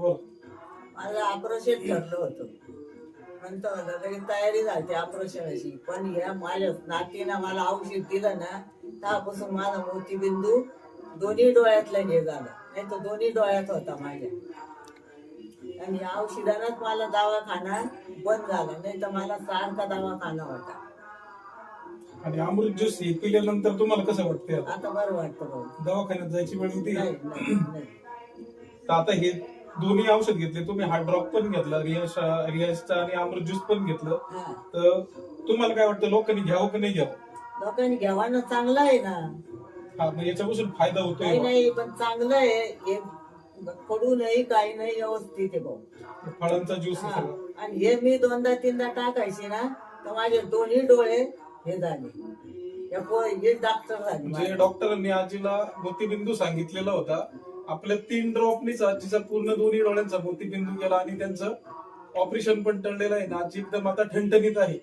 बोल. माझं ऑपरेशन ठरलं होतं. नंतर लगेच तयारी झाली ऑपरेशनाची. पण या माझ्या नातीनं मला औषध दिलं ना, त्यापासून माझा मोतीबिंदू दोन्ही डोळ्यातला हे झाला. नाही तर दोन्ही डोळ्यात होता माझ्या. आणि या औषधानंच मला दवाखाना बंद झाला, नाही तर मला सारखा दवाखाना होता. आणि अमृत ज्यूस हे पिल्यानंतर तुम्हाला कसं वाटतंय? आता बरं वाटतं भाऊ. दवाखान्यात जायची वेळ येते? नाही नाही नाही. तर आता हे दोन्ही औषध घेतले तुम्ही, हा ड्रॉप पण घेतला रियाजचा आणि अमृत ज्यूस पण घेतलं, हा. तर तुम्हाला काय वाटतं लोकांनी घ्यावं की नाही घ्यावं? लोकांनी घ्यावानं चांगलं आहे ना. हा, मग याच्यापासून फायदा काही होतोय? नाही, पण चांगलं आहे हे. कडू नाही, काही नाही, व्यवस्थित आहे भाऊ. फळांचा ज्यूस हा. सगळं. आणि हे मी दोनदा तीनदा टाकायचे ना, तर माझे दोन्ही डोळे हे झाले. हे डॉक्टर झाले म्हणजे माझे. डॉक्टरांनी आजीला मोतीबिंदू सांगितलेला होता. आपल्या 3 ड्रॉपनीच आजीचा पूर्ण दोन्ही डोळ्यांचा मोतीबिंदू गेला आणि त्यांचं ऑपरेशन पण टळलेलं आहे ना. आजी एकदम आता ठणठणीत आहे.